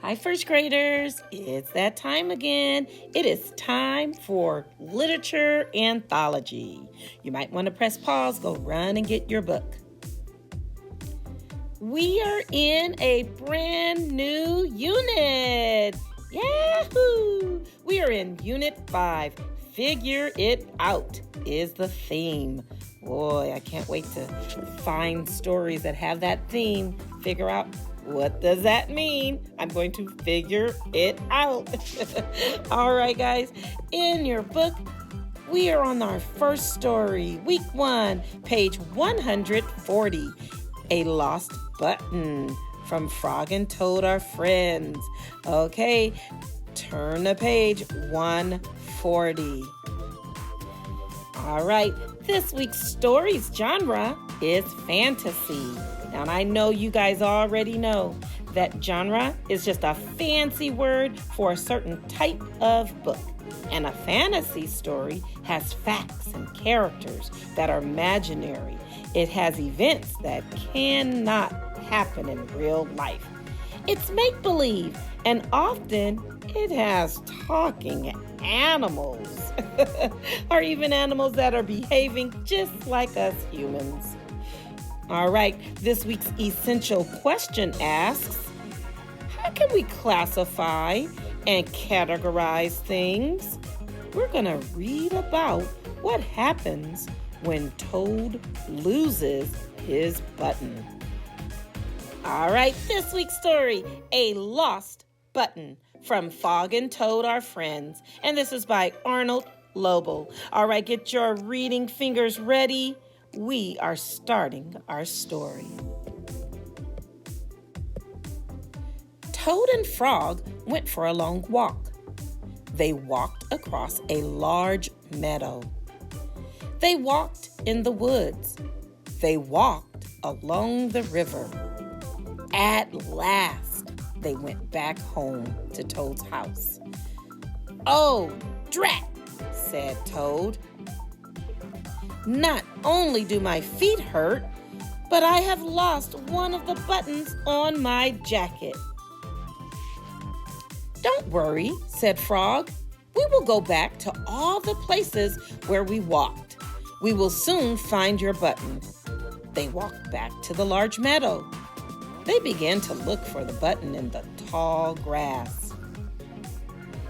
Hi, first graders. It's that time again. It is time for literature anthology. You might want to press pause, go run and get your book. We are in a brand new unit. Yahoo! We are in Unit 5. Figure It Out is the theme. Boy, I can't wait to find stories that have that theme. Figure out what does that mean? I'm going to figure it out. All right, guys. In your book, we are on our first story, week 1, page 140, A Lost Button, from Frog and Toad Are Friends. Okay, turn to page 140. All right, this week's story's genre is fantasy. Now, I know you guys already know that genre is just a fancy word for a certain type of book. And a fantasy story has facts and characters that are imaginary. It has events that cannot happen in real life. It's make-believe, and often it has talking animals, or even animals that are behaving just like us humans. All right, this week's essential question asks, how can we classify and categorize things? We're going to read about what happens when Toad loses his button. All right, this week's story, A Lost Button, from Frog and Toad Are Friends. And this is by Arnold Lobel. All right, get your reading fingers ready. We are starting our story. Toad and Frog went for a long walk. They walked across a large meadow. They walked in the woods. They walked along the river. At last, they went back home to Toad's house. "Oh, drat," said Toad. "Not only do my feet hurt, but I have lost one of the buttons on my jacket." "Don't worry," said Frog. "We will go back to all the places where we walked. We will soon find your button." They walked back to the large meadow. They began to look for the button in the tall grass.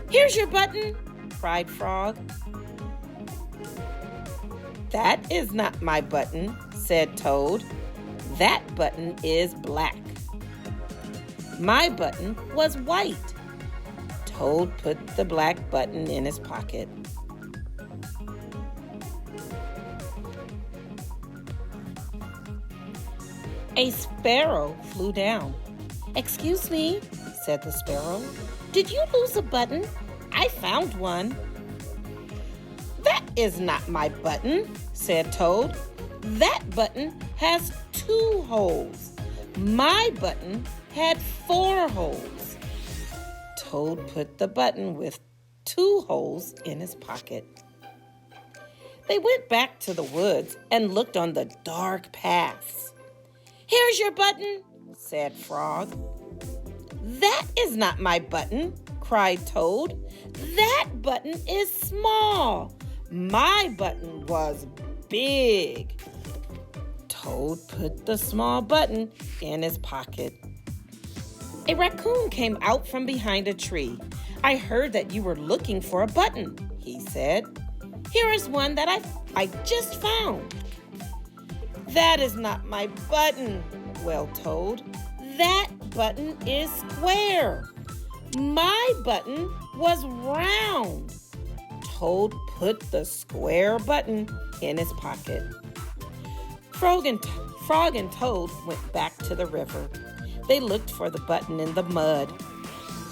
"Here's your button," cried Frog. "That is not my button," said Toad. "That button is black. My button was white." Toad put the black button in his pocket. A sparrow flew down. "Excuse me," said the sparrow. "Did you lose a button? I found one." "That is not my button," said Toad. "That button has 2 holes. My button had 4 holes." Toad put the button with 2 holes in his pocket. They went back to the woods and looked on the dark paths. "Here's your button," said Frog. "That is not my button," cried Toad. "That button is small. My button was big." Toad put the small button in his pocket. A raccoon came out from behind a tree. "I heard that you were looking for a button," he said. "Here is one that I just found." "That is not my button," wailed Toad. "That button is square. My button was round." Toad put the square button in his pocket. Frog and Toad went back to the river. They looked for the button in the mud.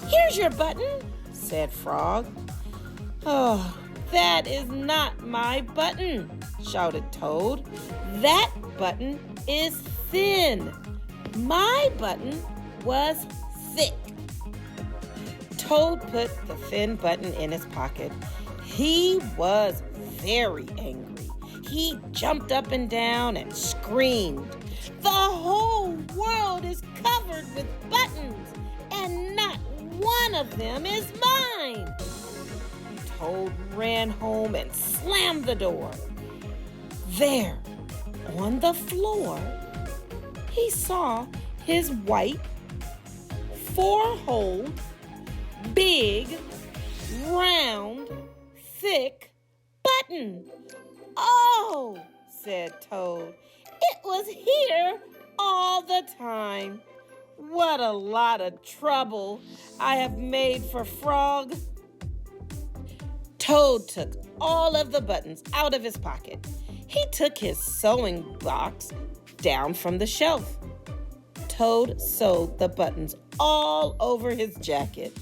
"Here's your button," said Frog. "Oh, that is not my button," shouted Toad. "That button is thin. My button was thick." Toad put the thin button in his pocket. He was very angry. He jumped up and down and screamed, "The whole world is covered with buttons, and not of them is mine. Toad ran home and slammed the door. There, on the floor, he saw his white, four-holed, big, round, thick button. "Oh," said Toad, "it was here all the time. What a lot of trouble I have made for Frog." Toad took all of the buttons out of his pocket. He took his sewing box down from the shelf. Toad sewed the buttons all over his jacket.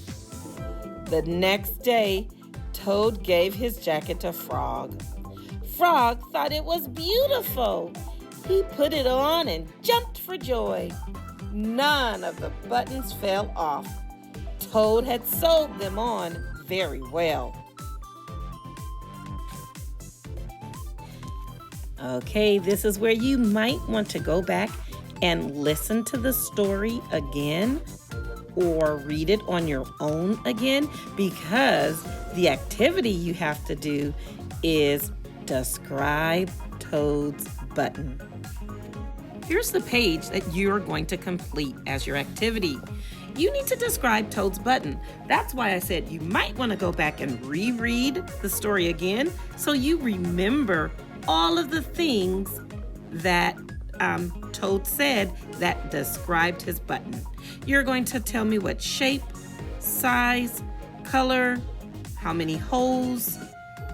The next day, Toad gave his jacket to Frog. Frog thought it was beautiful. He put it on and jumped for joy. None of the buttons fell off. Toad had sewed them on very well. Okay, this is where you might want to go back and listen to the story again or read it on your own again, because the activity you have to do is describe Toad's button. Here's the page that you're going to complete as your activity. You need to describe Toad's button. That's why I said you might want to go back and reread the story again so you remember all of the things that Toad said that described his button. You're going to tell me what shape, size, color, how many holes,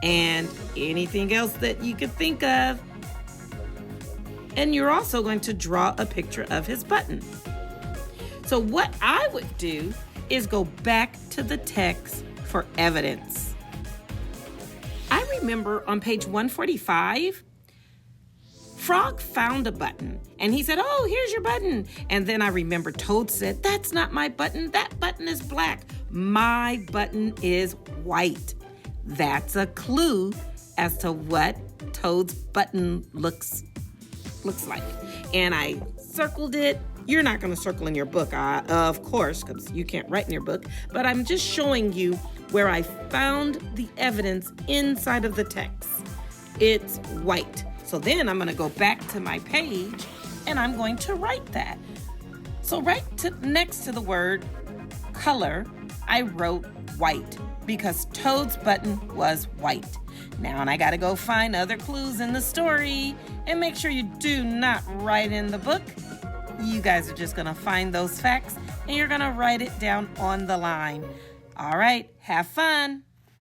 and anything else that you could think of. And you're also going to draw a picture of his button. So what I would do is go back to the text for evidence. I remember on page 145, Frog found a button and he said, "Oh, here's your button." And then I remember Toad said, "That's not my button. That button is black. My button is white." That's a clue as to what Toad's button looks like. And I circled it. You're not going to circle in your book, of course, because you can't write in your book. But I'm just showing you where I found the evidence inside of the text. It's white. So then I'm going to go back to my page and I'm going to write that. So next to the word color, I wrote white because Toad's button was white. Now, and I got to go find other clues in the story and make sure you do not write in the book. You guys are just going to find those facts and you're going to write it down on the line. All right, have fun.